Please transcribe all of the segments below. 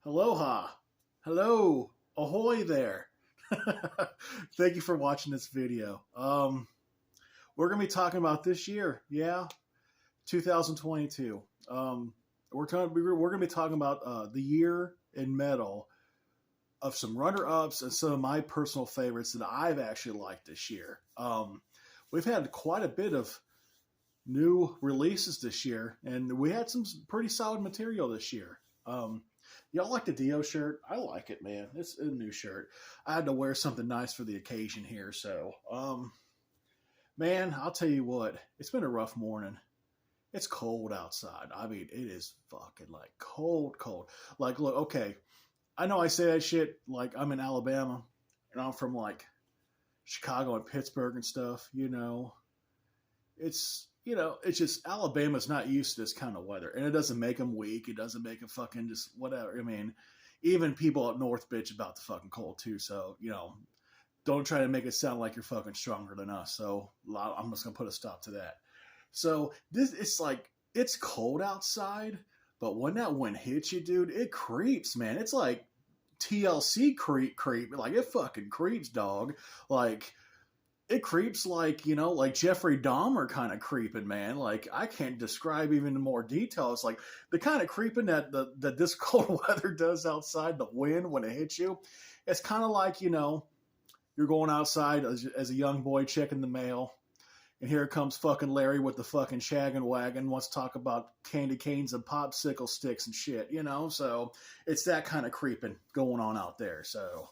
Aloha. Hello. Ahoy there. Thank you for watching this video. We're going to be talking about this year. Yeah, 2022. We're going to be talking about the year in metal of some runner-ups and some of my personal favorites that I've actually liked this year. We've had quite a bit of new releases this year, and we had some pretty solid material this year. Y'all like the Dio shirt? I like it, man. It's a new shirt. I had to wear something nice for the occasion here, so man, I'll tell you what, it's been a rough morning. It's cold outside. I mean, it is fucking like cold, cold. Like, look, okay, I know I say that shit like I'm in Alabama and I'm from like Chicago and Pittsburgh and stuff, it's just Alabama's not used to this kind of weather, and it doesn't make them weak. It doesn't make them fucking just whatever. I mean, even people up north bitch about the fucking cold too. So don't try to make it sound like you're fucking stronger than us. So I'm just gonna put a stop to that. So it's like it's cold outside, but when that wind hits you, dude, it creeps, man. It's like TLC creep. Like it fucking creeps, dog. Like it creeps like Jeffrey Dahmer kind of creeping, man. Like I can't describe even in more detail. It's like the kind of creeping that this cold weather does outside, the wind when it hits you. It's kind of like, you're going outside as a young boy checking the mail, and here comes fucking Larry with the fucking shaggin' wagon, wants to talk about candy canes and popsicle sticks and shit, So it's that kind of creeping going on out there. So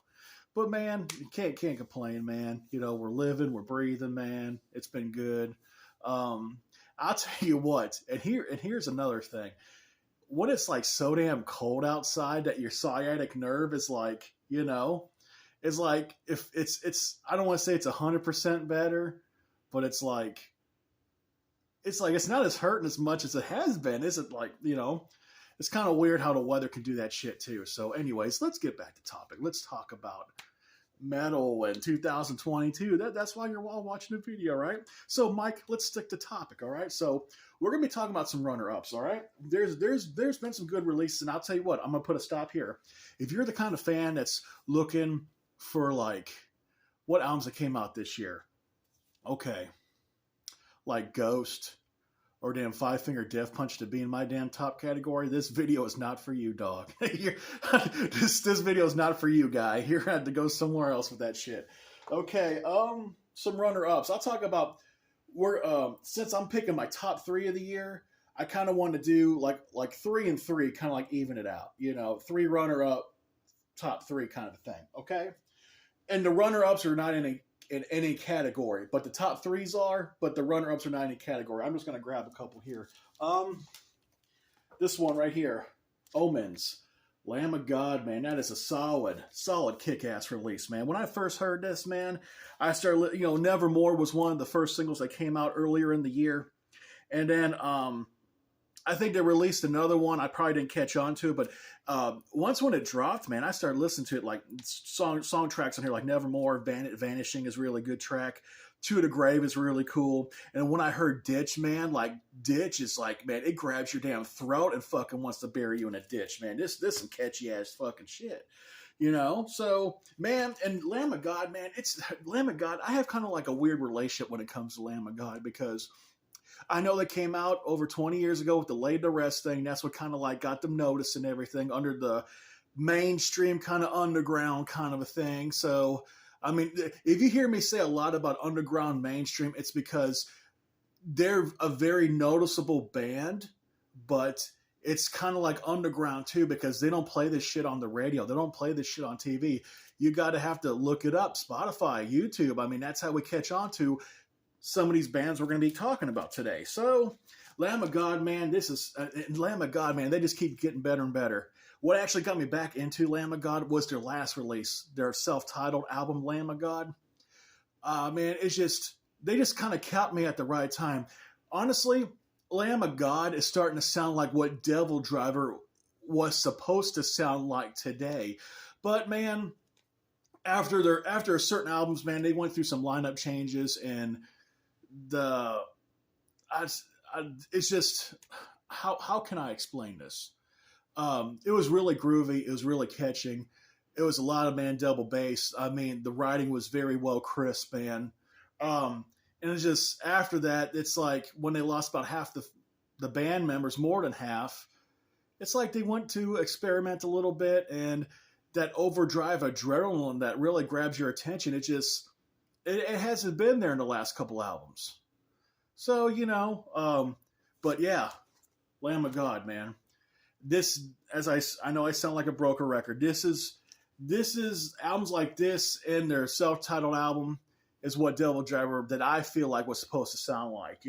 but man, you can't complain, man. We're living, we're breathing, man. It's been good. I'll tell you what, and here's another thing. When it's like so damn cold outside that your sciatic nerve is like, it's like if it's I don't want to say it's 100% better, but it's like it's not as hurting as much as it has been. Isn't like, it's kind of weird how the weather can do that shit too. So anyways, let's get back to topic. Let's talk about metal in 2022. That's why you're all watching the video, right? So Mike, let's stick to topic, all right? So we're gonna be talking about some runner-ups, all right? There's been some good releases, and I'll tell you what, I'm gonna put a stop here. If you're the kind of fan that's looking for like what albums that came out this year, okay, like Ghost, or damn Five Finger Death Punch to be in my damn top category, this video is not for you, dog. This video is not for you, guy. You're gonna have to go somewhere else with that shit. Okay, some runner-ups. I'll talk about since I'm picking my top 3 of the year, I kind of want to do like 3 and 3, kind of like even it out. 3 runner-up, top 3 kind of thing. Okay, and the runner-ups are not in any category, but the top 3s are, but the runner-ups are not in any category. I'm just going to grab a couple here. This one right here, Omens, Lamb of God, man, that is a solid kick-ass release, man. When I first heard this, man, I started, Nevermore was one of the first singles that came out earlier in the year, and then I think they released another one. I probably didn't catch on to it, but once when it dropped, man, I started listening to it. Like song tracks on here, like Nevermore, Vanishing is a really good track. To the Grave is really cool. And when I heard Ditch, man, like Ditch is like, man, it grabs your damn throat and fucking wants to bury you in a ditch, man. This some catchy ass fucking shit. So man, and Lamb of God, man, it's Lamb of God. I have kind of like a weird relationship when it comes to Lamb of God, because I know they came out over 20 years ago with the Laid to Rest thing. That's what kind of like got them noticed and everything under the mainstream kind of underground kind of a thing. So, I mean, if you hear me say a lot about underground mainstream, it's because they're a very noticeable band, but it's kind of like underground too, because they don't play this shit on the radio. They don't play this shit on TV. You got to have to look it up, Spotify, YouTube. I mean, that's how we catch on to some of these bands we're going to be talking about today. So, Lamb of God, man, Lamb of God, man, they just keep getting better and better. What actually got me back into Lamb of God was their last release, their self-titled album, Lamb of God. Man, they just kind of caught me at the right time. Honestly, Lamb of God is starting to sound like what Devil Driver was supposed to sound like today. But man, after certain albums, man, they went through some lineup changes, and it's just how can I explain this? It was really groovy. It was really catching. It was a lot of man double bass. I mean, the writing was very well crisp, man. And it's just after that, it's like when they lost about half the band members, more than half. It's like they went to experiment a little bit, and that overdrive adrenaline that really grabs your attention. It hasn't been there in the last couple albums. So but yeah, Lamb of God, man. This, as I know I sound like a broken record. This is albums like this and their self-titled album is what Devil Driver that I feel like was supposed to sound like,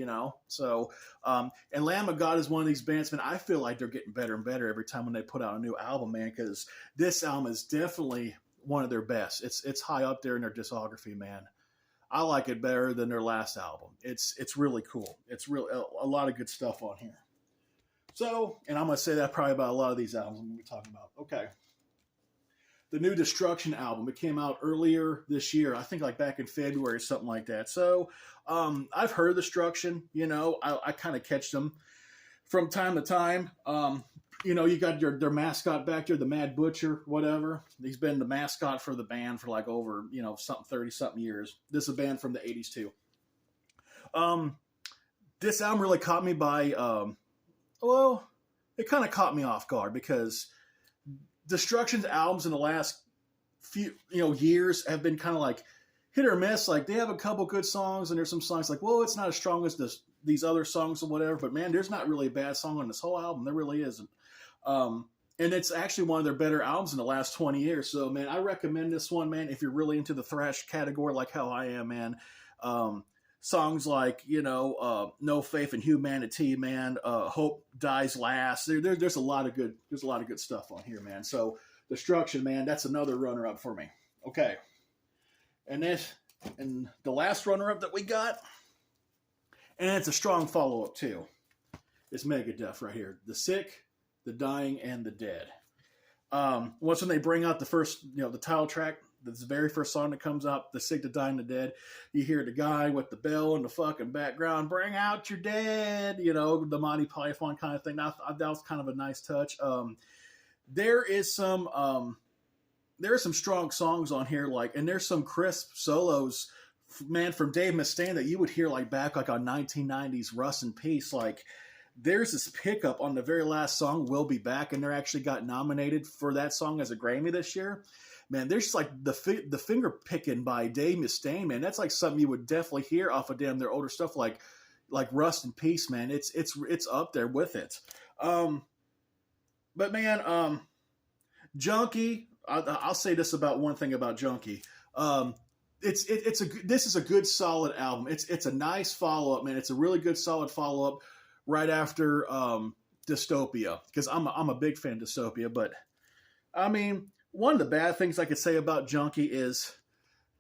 So, and Lamb of God is one of these bands, man. I feel like they're getting better and better every time when they put out a new album, man. Because this album is definitely one of their best. It's high up there in their discography, man. I like it better than their last album. It's really cool. It's really a lot of good stuff on here. So, and I'm gonna say that probably about a lot of these albums I'm gonna be talking about. Okay. The new Destruction album. It came out earlier this year. I think like back in February or something like that. So I've heard of Destruction. I kind of catch them from time to time. You got their mascot back there, the Mad Butcher, whatever. He's been the mascot for the band for like over, 30-something years. This is a band from the 80s too. This album really caught me by, it kind of caught me off guard because Destruction's albums in the last few years have been kind of like hit or miss. Like they have a couple good songs, and there's some songs like, well, it's not as strong as these other songs or whatever. But man, there's not really a bad song on this whole album. There really isn't. And it's actually one of their better albums in the last 20 years. So man, I recommend this one, man. If you're really into the thrash category, like how I am, man. Songs like No Faith in Humanity, man. Hope Dies Last. There's a lot of good stuff on here, man. So Destruction, man, that's another runner up for me. Okay, and the last runner up that we got, and it's a strong follow up too. It's Megadeth right here. The Sick, the Dying, and the Dead. Once when they bring out the first, the title track. This is the very first song that comes out, The Sick, the Dying, the Dead. You hear the guy with the bell in the fucking background, bring out your dead, the Monty Python kind of thing. That was kind of a nice touch. There are some strong songs on here, and there's some crisp solos, man, from Dave Mustaine that you would hear back on 1990s Rust in Peace. There's this pickup on the very last song, We'll Be Back, and they actually got nominated for that song as a Grammy this year. Man, there's the finger picking by Dave Mustaine, man. That's something you would definitely hear off of their older stuff, like Rust in Peace, man. It's up there with it. But man, Junkie. I'll say this about one thing about Junkie. This is a good solid album. It's a nice follow up, man. It's a really good solid follow up right after Dystopia, because I'm a big fan of Dystopia, but I mean. One of the bad things I could say about Junkie is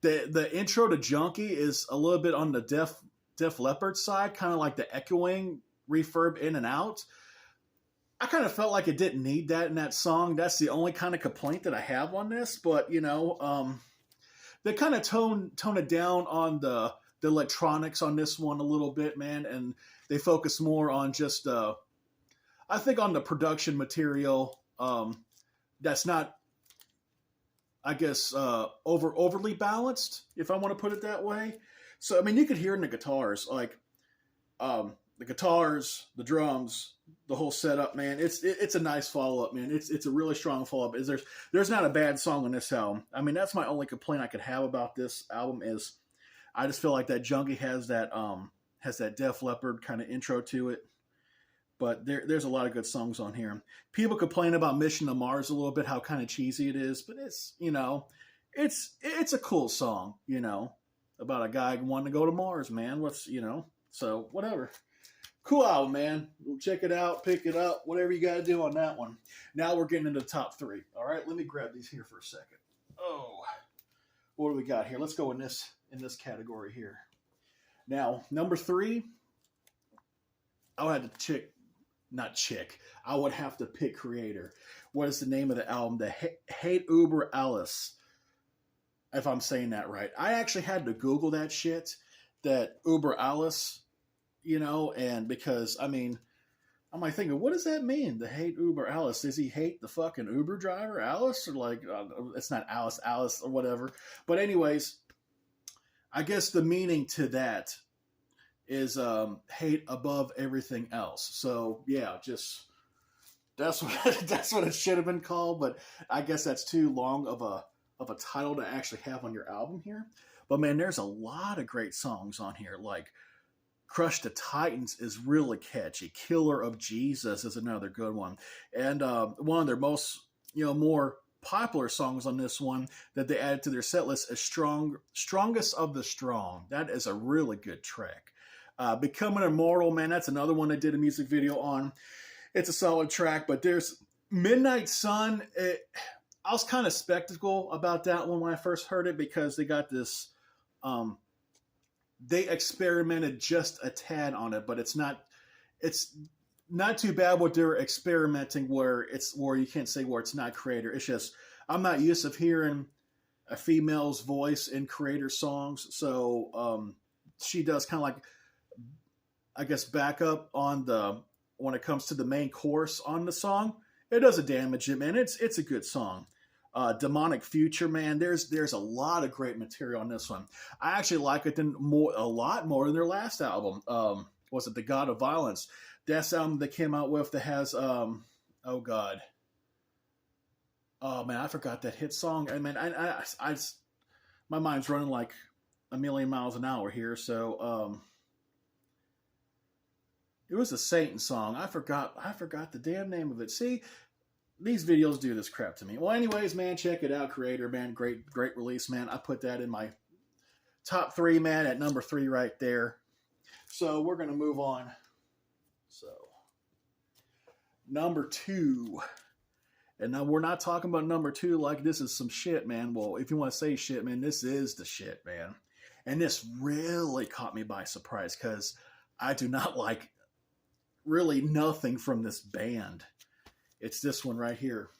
the intro to Junkie is a little bit on the Def Leppard side, kind of like the echoing reverb in and out. I kind of felt like it didn't need that in that song. That's the only kind of complaint that I have on this. But they kind of tone it down on the electronics on this one a little bit, man, and they focus more on just I think on the production material. That's not. I guess overly balanced, if I want to put it that way. So I mean, you could hear in the guitars, the guitars, the drums, the whole setup, man. It's a nice follow up, man. It's a really strong follow up. There's not a bad song on this album. I mean, that's my only complaint I could have about this album is I just feel like that Junkie has that Def Leppard kind of intro to it. But there's a lot of good songs on here. People complain about Mission to Mars a little bit, how kind of cheesy it is, but it's a cool song, about a guy wanting to go to Mars, man. So whatever. Cool album, man. Check it out, pick it up, whatever you got to do on that one. Now we're getting into the top three. All right, let me grab these here for a second. Oh, what do we got here? Let's go in this category here. Now, number 3, I would have to I would have to pick Creator. What is the name of the album? The Hate Uber Alles. If I'm saying that right. I actually had to Google that shit. That Uber Alles, and because, I mean, I'm like thinking, what does that mean? The hate Uber Alice? Does he hate the fucking Uber driver Alice, or like it's not Alice or whatever? But anyways, I guess the meaning to that is hate above everything else. So yeah, just that's what that's what it should have been called. But I guess that's too long of a title to actually have on your album here. But man, there's a lot of great songs on here. Like Crush the Titans is really catchy. Killer of Jesus is another good one. And one of their most, more popular songs on this one that they added to their set list is Strongest of the Strong. That is a really good track. Becoming Immortal, man, that's another one they did a music video on. It's a solid track, but there's Midnight Sun. I was kind of skeptical about that one when I first heard it because they got this they experimented just a tad on it, but it's not too bad what they're experimenting where you can't say where it's not Creator. It's just I'm not used to hearing a female's voice in Creator songs, so she does kind of like, I guess, back up on when it comes to the main chorus on the song. It doesn't damage it, man. It's a good song. Demonic Future, man. There's a lot of great material on this one. I actually like it a lot more than their last album. Was it The God of Violence? That's the album they came out with that has oh god, oh man, I forgot that hit song. I mean, I my mind's running like a million miles an hour here. So it was a Satan song. I forgot the damn name of it. See, these videos do this crap to me. Well, anyways, man, check it out. Creator, man, great release, man. I put that in my top 3, man, at number 3 right there. So we're gonna move on. So number 2, and now we're not talking about number 2 like this is some shit, man. Well, if you want to say shit, man, this is the shit, man. And this really caught me by surprise because I do not like really nothing from this band. It's this one right here,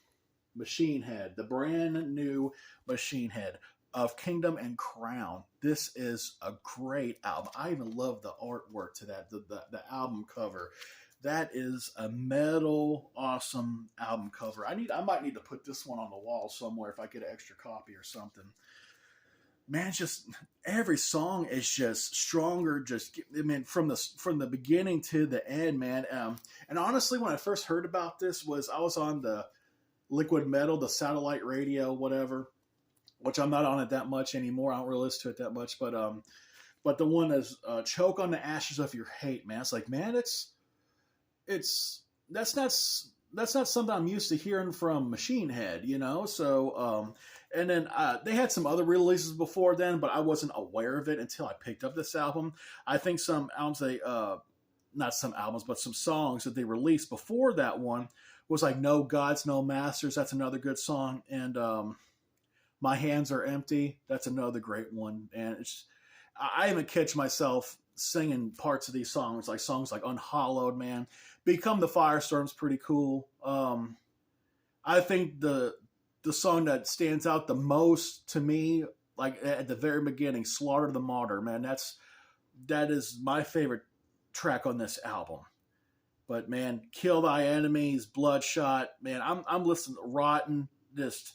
Machine Head, the brand new Machine Head of Kingdom and Crown. This is a great album. I even love the artwork to that, the album cover. That is a metal, awesome album cover. I might need to put this one on the wall somewhere if I get an extra copy or something. Man, just every song is just stronger. I mean, from the beginning to the end, man. And honestly, when I first heard about this, I was on the Liquid Metal, the satellite radio, whatever, which I'm not on it that much anymore. I don't really listen to it that much, but the one is Choke on the Ashes of Your Hate, man. It's like, man, that's not something I'm used to hearing from Machine Head, So, and then they had some other releases before then, but I wasn't aware of it until I picked up this album. I think some albums not some albums, but some songs that they released before that one was like No Gods, No Masters. That's another good song. And My Hands Are Empty. That's another great one. And I even catch myself singing parts of these songs like Unhallowed, man. Become the Firestorm's pretty cool. I think the song that stands out the most to me, like at the very beginning, Slaughter the Martyr, man, that is my favorite track on this album. But man, Kill Thy Enemies, Bloodshot, man, I'm listening to Rotten, just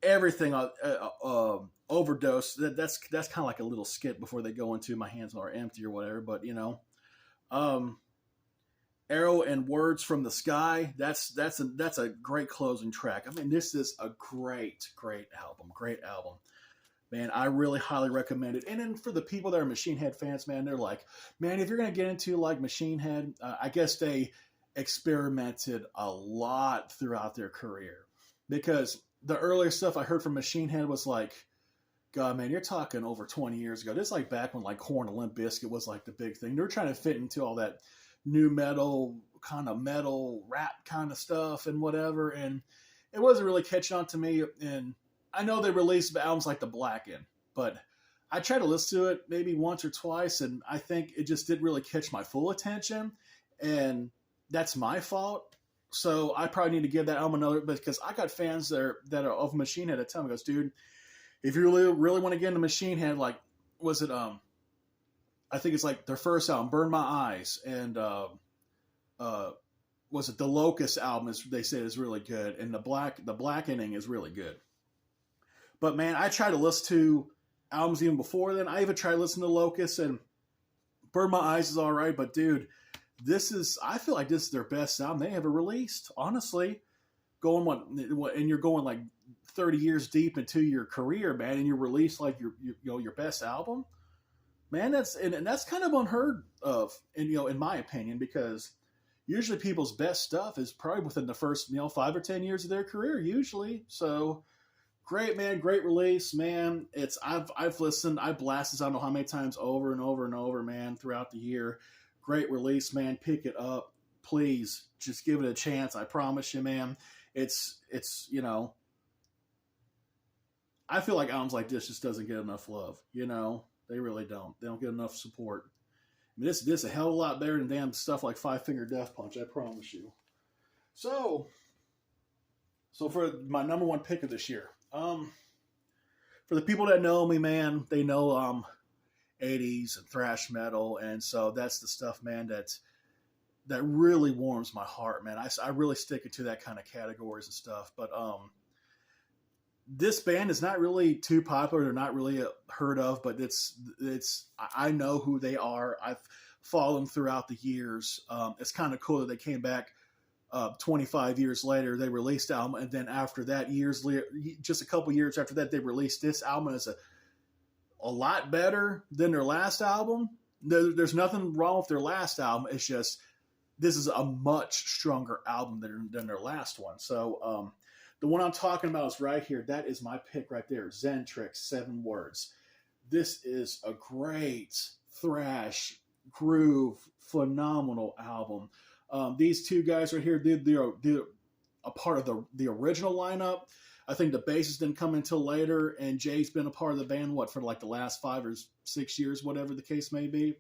everything. Overdose. That's kind of like a little skit before they go into My Hands Are Empty or whatever. But Arrow and Words from the Sky. That's a great closing track. I mean, this is a great album. Great album, man. I really highly recommend it. And then for the people that are Machine Head fans, man, they're like, man, if you're gonna get into like Machine Head, I guess they experimented a lot throughout their career because the earlier stuff I heard from Machine Head was like, God, man, you're talking over 20 years ago. This is like back when like Korn and Limp Bizkit was like the big thing. They were trying to fit into all that new metal kind of metal rap kind of stuff and whatever, and it wasn't really catching on to me. And I know they released albums like The Blackened, but I tried to listen to it maybe once or twice, and I think it just didn't really catch my full attention, and that's my fault. So I probably need to give that album another, because I got fans that are of Machine Head that tell me, goes, dude, if you really want to get into Machine Head, like, was it I think it's like their first album, Burn My Eyes, and was it the Locust album? Is they say is really good, and the Blackening is really good. But man, I try to listen to albums even before then. I even tried to listen to Locust, and Burn My Eyes is all right, but dude, I feel like this is their best album they ever released. Honestly, going what, and you're going like 30 years deep into your career, man, and you release like your best album, man. That's kind of unheard of, and in my opinion, because usually people's best stuff is probably within the first 5 or 10 years of their career, usually. So great, man, great release, man. I've listened, I blasted I don't know how many times over and over and over, man, throughout the year. Great release, man. Pick it up, please. Just give it a chance. I promise you, man. It's I feel like albums like this just doesn't get enough love. They really don't. They don't get enough support. I mean, this is a hell of a lot better than damn stuff like Five Finger Death Punch. I promise you. So for my number one pick of this year, for the people that know me, man, they know 80s and thrash metal, and so that's the stuff, man, that really warms my heart, man. I really stick it to that kind of categories and stuff. But this band is not really too popular. They're not really heard of, but I know who they are. I've followed them throughout the years. It's kind of cool that they came back 25 years later. They released the album, and then after that, just a couple years after that, they released this album as a lot better than their last album. There's nothing wrong with their last album. It's just this is a much stronger album than their last one. So the one I'm talking about is right here. That is my pick right there. Zentrix, 7 Words. This is a great thrash, groove, phenomenal album. These two guys right here did a part of the original lineup. I think the bassist didn't come until later, and Jay's been a part of the band, for like the last 5 or 6 years, whatever the case may be.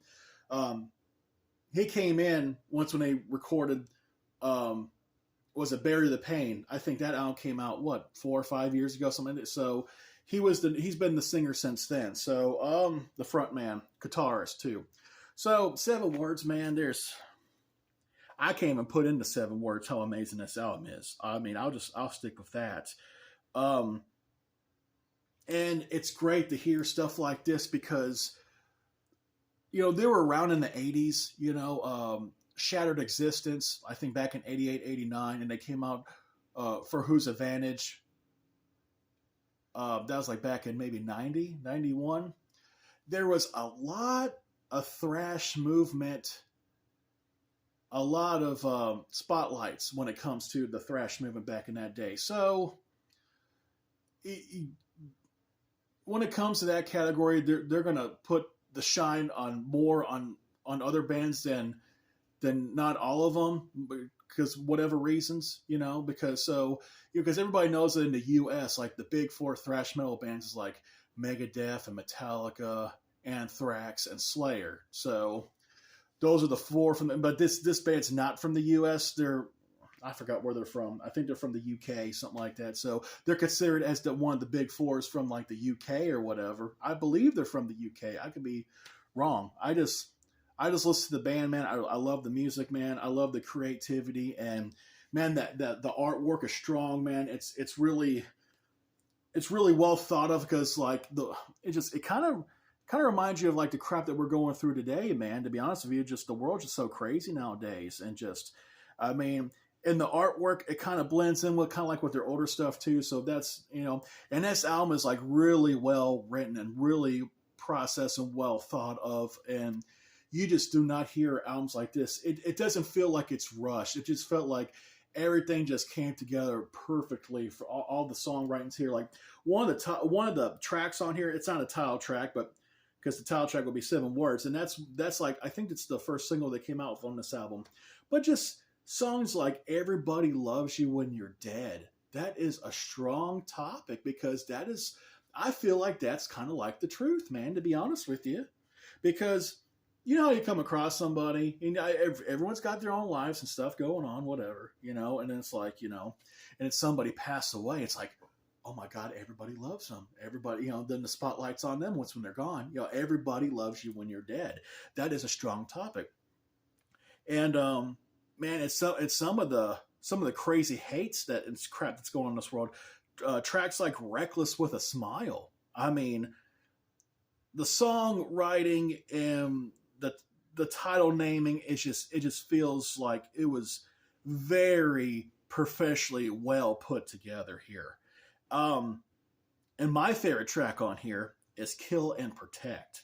He came in once when they recorded, was it Bury the Pain? I think that album came out, 4 or 5 years ago, something. So he's been the singer since then. So the front man, guitarist too. So 7 Words, man, I can't even put into 7 words how amazing this album is. I mean, I'll stick with that. And it's great to hear stuff like this because, they were around in the 80s, Shattered Existence, I think back in 88, 89, and they came out for Whose Advantage. That was like back in maybe 90, 91. There was a lot of thrash movement, a lot of spotlights when it comes to the thrash movement back in that day. So when it comes to that category, they're going to put the shine on more on other bands than not all of them, because whatever reasons, because everybody knows that in the U.S., like the big 4 thrash metal bands is like Megadeth and Metallica, Anthrax, and Slayer. So those are the 4 from them. But this band's not from the U.S. I forgot where they're from. I think they're from the UK, something like that. So they're considered as one of the big 4s from like the UK or whatever. I believe they're from the UK. I could be wrong. I just listen to the band, man. I love the music, man. I love the creativity, and man, that the artwork is strong, man. It's really well thought of, because like it kind of reminds you of like the crap that we're going through today, man. To be honest with you, just the world's just so crazy nowadays, and I mean. And the artwork, it kind of blends in with kind of like with their older stuff too. So that's, and this album is like really well written and really processed and well thought of. And you just do not hear albums like this. It doesn't feel like it's rushed. It just felt like everything just came together perfectly for all the songwritings here. Like one of the tracks on here, it's not a title track, but because the title track will be 7 Words. And that's like, I think it's the first single that came out on this album, but just songs like Everybody Loves You When You're Dead. That is a strong topic, because I feel like that's kind of like the truth, man, to be honest with you. Because how you come across somebody, and everyone's got their own lives and stuff going on, whatever, and then it's like, and it's somebody passed away. It's like, oh my God, everybody loves them. Everybody, then the spotlight's on them when they're gone. Everybody loves you when you're dead. That is a strong topic. And, man, it's some of the crazy hates that it's crap that's going on in this world. Tracks like "Reckless with a Smile." I mean, the songwriting and the title naming is just, it just feels like it was very professionally well put together here. Um, and my favorite track on here is "Kill and Protect."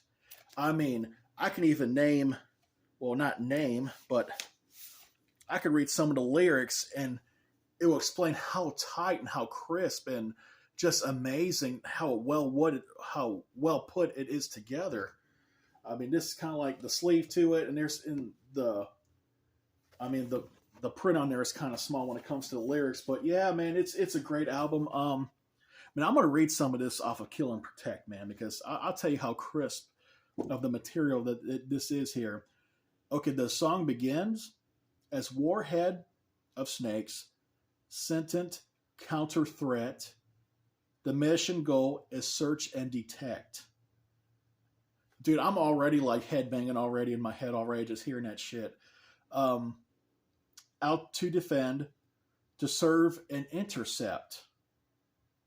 I mean, I can even name, well, not name, but I could read some of the lyrics and it will explain how tight and how crisp and just amazing how well put it is together. I mean, this is kind of like the sleeve to it, and there's in the, I mean the print on there is kind of small when it comes to the lyrics, but yeah, man, it's a great album. I mean, I'm gonna read some of this off of "Kill and Protect," man, because I'll tell you how crisp of the material that this is here. Okay, the song begins as warhead of snakes, sentient counter threat. The mission goal is search and detect. Dude, I'm already like headbanging already in my head already just hearing that shit. Um, Out to defend, to serve and intercept,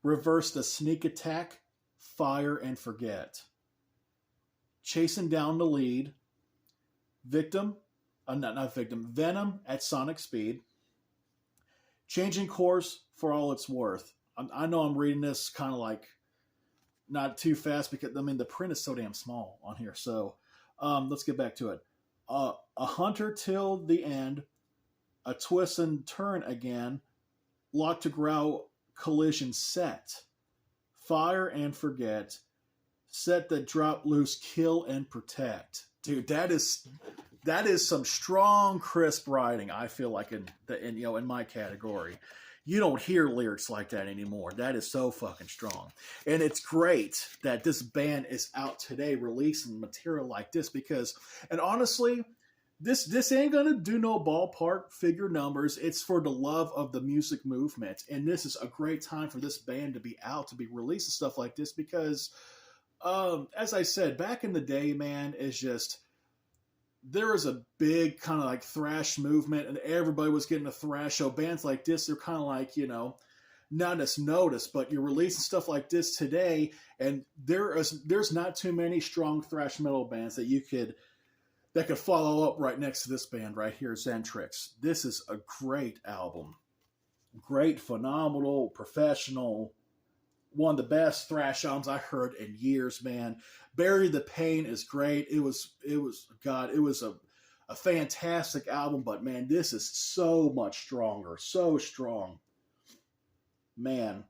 reverse the sneak attack, fire and forget, chasing down the lead, victim, not victim, venom at sonic speed, changing course for all it's worth. I know I'm reading this kind of like not too fast because I mean the print is so damn small on here. So let's get back to it. A hunter till the end, a twist and turn again, lock to growl, collision set, fire and forget, set that drop loose, kill and protect. Dude, that is some strong, crisp writing. I feel like in my category, you don't hear lyrics like that anymore. That is so fucking strong, and it's great that this band is out today releasing material like this because, and honestly, this ain't gonna do no ballpark figure numbers. It's for the love of the music movement, and this is a great time for this band to be out to be releasing stuff like this because, as I said back in the day, man, it's just there was a big kind of like thrash movement and everybody was getting a thrash show. Bands like this, they're kind of like, not as noticed, but you're releasing stuff like this today and there's not too many strong thrash metal bands that could follow up right next to this band right here, Xentrix. This is a great album. Great, phenomenal, professional, one of the best thrash albums I heard in years, man. Bury the Pain is great. It was a fantastic album, but man, this is so much stronger, so strong. Man,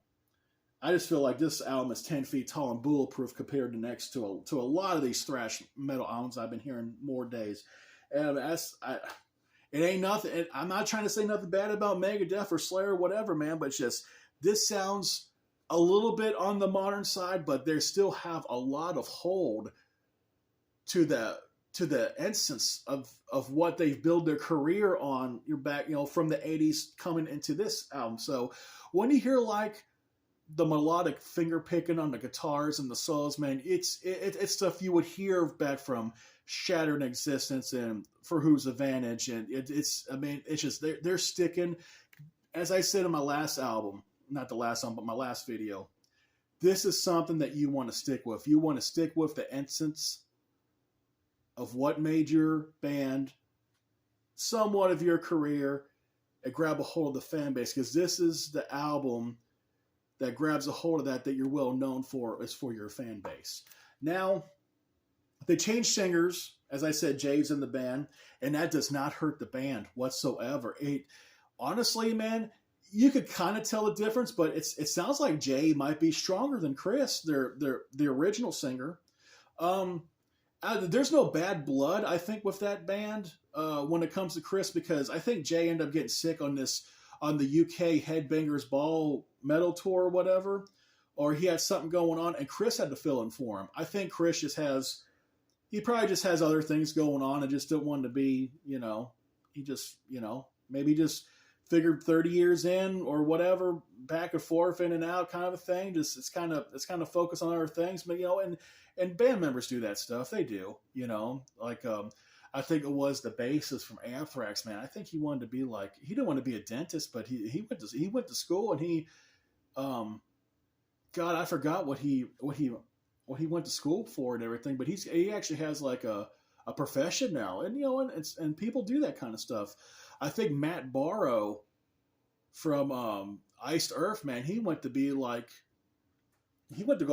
I just feel like this album is 10 feet tall and bulletproof compared to next to a lot of these thrash metal albums I've been hearing more days. And it ain't nothing. I'm not trying to say nothing bad about Megadeth or Slayer or whatever, man, but it's just this sounds a little bit on the modern side, but they still have a lot of hold to the essence of what they've built their career on. You're back, from the 80s coming into this album. So when you hear like the melodic finger picking on the guitars and the solos, man, it's stuff you would hear back from Shattered Existence and For Whose Advantage, and it's just they're sticking. As I said in my last album, not the last one, but my last video, this is something that you want to stick with. You want to stick with the essence of what made your band somewhat of your career and grab a hold of the fan base, because this is the album that grabs a hold of that you're well known for is for your fan base. Now, they changed singers. As I said, Jay's in the band, and that does not hurt the band whatsoever. Honestly, man, you could kind of tell the difference, but it sounds like Jay might be stronger than Chris, the original singer. There's no bad blood, I think, with that band when it comes to Chris, because I think Jay ended up getting sick on the UK Headbangers Ball metal tour or whatever, or he had something going on, and Chris had to fill in for him. I think Chris he probably just has other things going on and just didn't want to be, he just, maybe just figured 30 years in or whatever, back and forth, in and out kind of a thing. Just it's kind of focused on other things, but and band members do that stuff. They do, like I think it was the bassist from Anthrax, man. I think he wanted to be like, he didn't want to be a dentist, but he went to school, and he um God, I forgot what he went to school for and everything, but he actually has like a profession now, and and people do that kind of stuff. I think Matt Barrow from Iced Earth, man, he went to go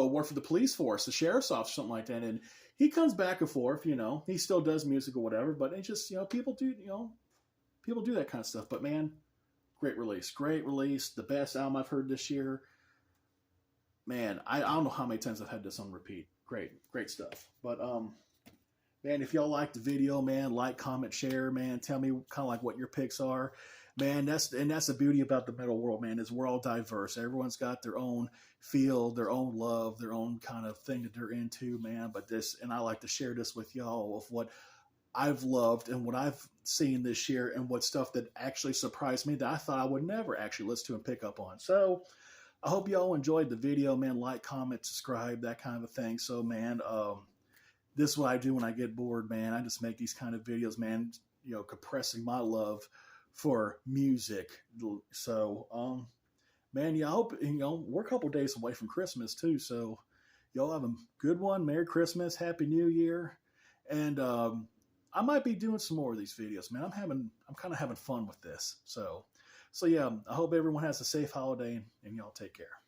work for the police force, the sheriff's office, something like that, and he comes back and forth. He still does music or whatever, but it just people do that kind of stuff. But man, great release, the best album I've heard this year. Man, I don't know how many times I've had this on repeat. Great stuff. But man, if y'all like the video, man, like, comment, share, man. Tell me kind of like what your picks are, man. That's the beauty about the metal world, man. Is we're all diverse. Everyone's got their own feel, their own love, their own kind of thing that they're into, man. And I like to share this with y'all of what I've loved and what I've seen this year, and what stuff that actually surprised me that I thought I would never actually listen to and pick up on. So I hope y'all enjoyed the video, man. Like, comment, subscribe, that kind of a thing. So, man, this is what I do when I get bored, man. I just make these kind of videos, man, compressing my love for music. So, man, yeah, I hope, we're a couple days away from Christmas too. So y'all have a good one. Merry Christmas. Happy New Year. And I might be doing some more of these videos, man. I'm kind of having fun with this. So yeah, I hope everyone has a safe holiday, and y'all take care.